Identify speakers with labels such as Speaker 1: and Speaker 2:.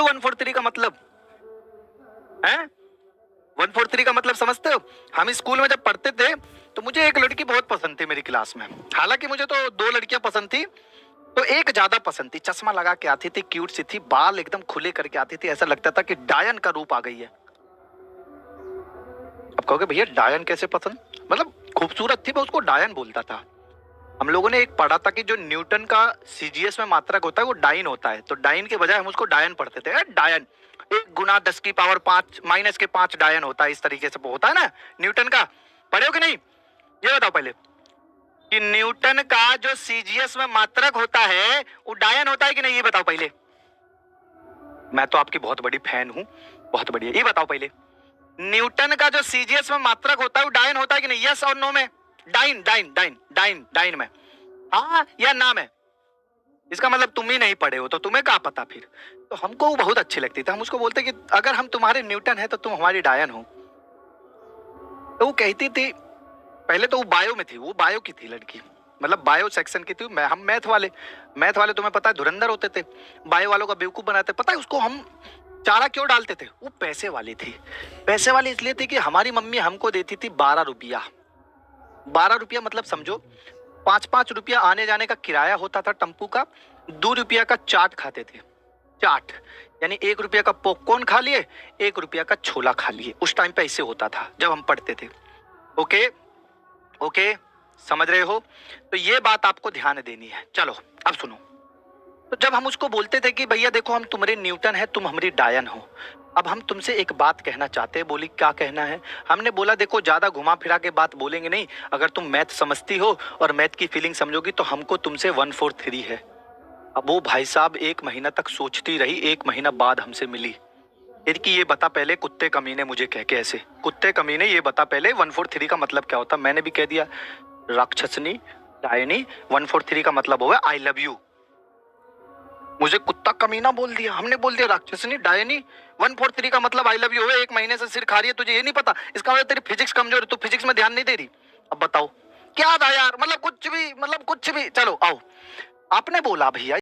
Speaker 1: समझते हो 143 का मतलब है? 143 का मतलब समझते हो? हम स्कूल में जब पढ़ते थे तो मुझे एक लड़की बहुत पसंद थी मेरी क्लास में। हालांकि मुझे तो 2 लड़कियां पसंद थी, तो एक ज्यादा पसंद थी। चश्मा लगा के आती थी, क्यूट सी थी, बाल एकदम खुले करके आती थी, ऐसा लगता था कि डायन का रूप आ गई है। अब कहोगे भैया डायन कैसे पसंद? मतलब खूबसूरत थी, मैं उसको डायन बोलता था। हम लोगों ने एक पढ़ा था कि जो न्यूटन का सीजीएस में मात्रक होता है वो डाइन होता है, तो डाइन के बजाय हम उसको डायन पढ़ते थे। डायन 1 × 10⁻⁵ -5 डायन होता है, इस तरीके से होता है ना न्यूटन का। पढ़े हो कि नहीं? ये बताओ पहले कि न्यूटन का जो सीजीएस में मात्रक होता है वो डायन होता है कि नहीं, ये बताओ पहले। मैं तो आपकी बहुत बड़ी फैन हूं, बहुत बढ़िया। ये बताओ पहले न्यूटन का जो सीजीएस में मात्रक होता है वो डायन होता है कि नहीं? यस और नो में? डाइन डाइन डाइन डाइन डाइन में हाँ या ना में? इसका मतलब तुम ही नहीं पढ़े हो, तो तुम्हें क्या पता फिर। तो हमको वो बहुत अच्छी लगती थी, हम उसको बोलते कि अगर हम तुम्हारे न्यूटन है तो तुम हमारी डायन हो। तो वो कहती थी, पहले तो वो बायो में थी, वो बायो की थी लड़की, मतलब बायो सेक्शन की थी। हम मैथ वाले तुम्हें पता है धुरंधर होते थे, बायो वालों का बेवकूफ बनाते। पता है उसको हम चारा क्यों डालते थे? वो पैसे वाली थी। पैसे वाली इसलिए थी कि हमारी मम्मी हमको देती थी 12 रुपया। 12 रुपया मतलब समझो 5-5 रुपया आने जाने का किराया होता था टेम्पू का। 2 रुपया का चाट खाते थे, चाट, यानी 1 रुपया का पॉपकॉर्न खा लिए, 1 रुपया का छोला खा लिए। उस टाइम पे ऐसे होता था जब हम पढ़ते थे। ओके ओके, समझ रहे हो? तो ये बात आपको ध्यान देनी है। चलो अब सुनो। तो जब हम उसको बोलते थे कि भैया देखो हम तुम्हारे न्यूटन है, तुम हमारी डायन हो, अब हम तुमसे एक बात कहना चाहते हैं। बोली क्या कहना है? हमने बोला देखो ज्यादा घुमा फिरा के बात बोलेंगे नहीं, अगर तुम मैथ समझती हो और मैथ की फीलिंग समझोगी तो हमको तुमसे 143 है। अब वो भाई साहब 1 महीना तक सोचती रही, 1 महीना बाद हमसे मिली। फिर कि ये बता पहले कुत्ते कमीने, मुझे कह के ऐसे, कुत्ते कमीने ये बता पहले 143 का मतलब क्या होता? मैंने भी कह दिया राक्षसनी डायनी, 143 का मतलब हुआ आई लव यू। मुझे कुत्ता कमीना बोल दिया, हमने बोल दिया राक्षसनी डायनी। 143 का मतलब आई लव यू है। 1 महीने से सिर खा रही है, तुझे ये नहीं पता? इसका मतलब तेरी फिजिक्स कमजोर है, तू फिजिक्स में ध्यान नहीं दे रही। अब बताओ क्या था यार, मतलब कुछ भी, मतलब कुछ भी। चलो आओ, आपने बोला भैया